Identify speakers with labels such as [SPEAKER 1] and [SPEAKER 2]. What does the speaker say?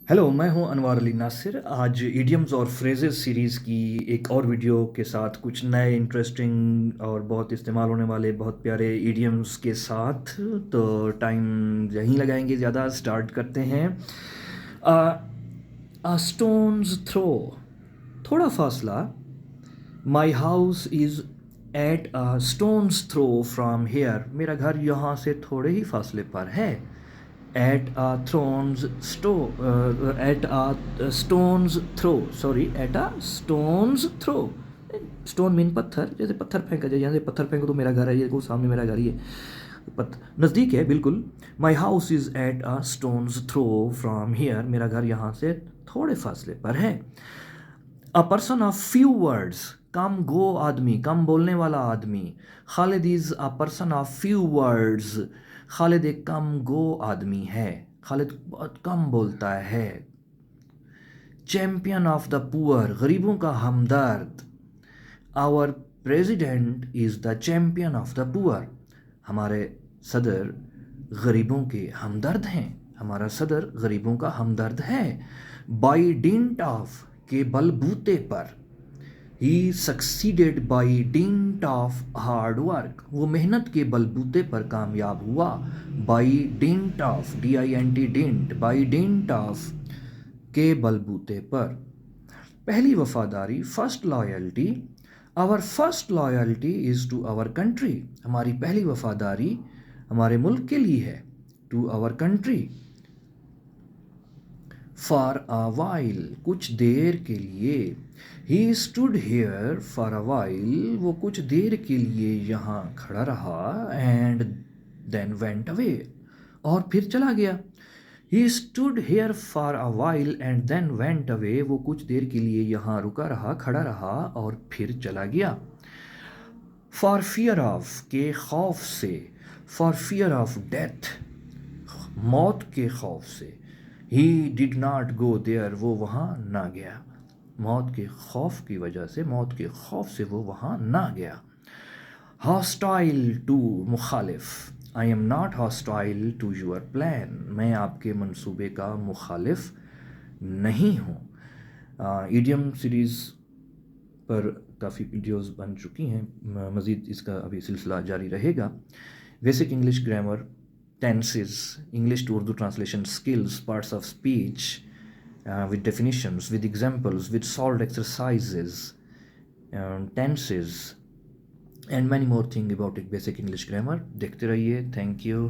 [SPEAKER 1] Hello, मैं हूं अनवार अली नासिर। आज इडियम्स और फ्रेजेस सीरीज़ की एक और वीडियो के साथ कुछ नए इंटरेस्टिंग और बहुत इस्तेमाल होने वाले बहुत प्यारे इडियम्स के साथ तो टाइम यहीं लगाएंगे ज़्यादा। स्टार्ट करते हैं। अ स्टोन्स थ्रो, थोड़ा फासला। My house is at a stone's throw from here, मेरा घर यहाँ से थोड़े ही फासले पर है। at a throne's sto at a stone's throw, sorry, at a stone's throw। Stone mean पत्थर, जैसे पत्थर फेंका जाए, यहाँ से पत्थर फेंको तो मेरा घर है, ये को सामने मेरा घर ही है, नज़दीक है बिल्कुल। My house is at a stone's throw from here, मेरा घर यहाँ से थोड़े फासले पर है। A person of few words, कम गो आदमी, कम बोलने वाला आदमी। Khalid is a person of few words, Khalid एक कम गो आदमी है, खालिद बहुत कम बोलता है। चैम्पियन ऑफ द पुअर, गरीबों का हमदर्द। Our president is the champion of the poor, हमारे सदर गरीबों के हमदर्द हैं, हमारा सदर गरीबों का हमदर्द है। बाई डिंट ऑफ, के बलबूते पर। He succeeded by dint of hard work, वो मेहनत के बलबूते पर कामयाब हुआ। By dint of, DINT dint, by dint of, के बलबूते पर। पहली वफादारी, first loyalty. Our first loyalty is to our country, हमारी पहली वफादारी हमारे मुल्क के लिए है। To our country. For a while, कुछ देर के लिए। He stood here for a while, वो कुछ देर के लिए यहाँ खड़ा रहा। एंड देन वेंट अवे, और फिर चला गया। He stood here for a while and then went away, वो कुछ देर के लिए यहाँ रुका रहा, खड़ा रहा और फिर चला गया। फॉर फियर ऑफ, के खौफ से। फॉर फियर ऑफ डेथ, मौत के खौफ से। He did not go there, वो वहाँ ना गया, मौत के खौफ की वजह से, मौत के खौफ से वो वहाँ ना गया। हॉस्टाइल टू, मुखालिफ। I am not hostile to your plan, मैं आपके मंसूबे का मुखालिफ नहीं हूँ। ईडियम सीरीज़ पर काफ़ी वीडियोस बन चुकी हैं, मज़ीद इसका अभी सिलसिला जारी रहेगा। Basic English grammar, tenses, English to Urdu translation skills, parts of speech with definitions, with examples, with solved exercises, tenses, and many more things about basic English grammar. देखते रहिए। Thank you.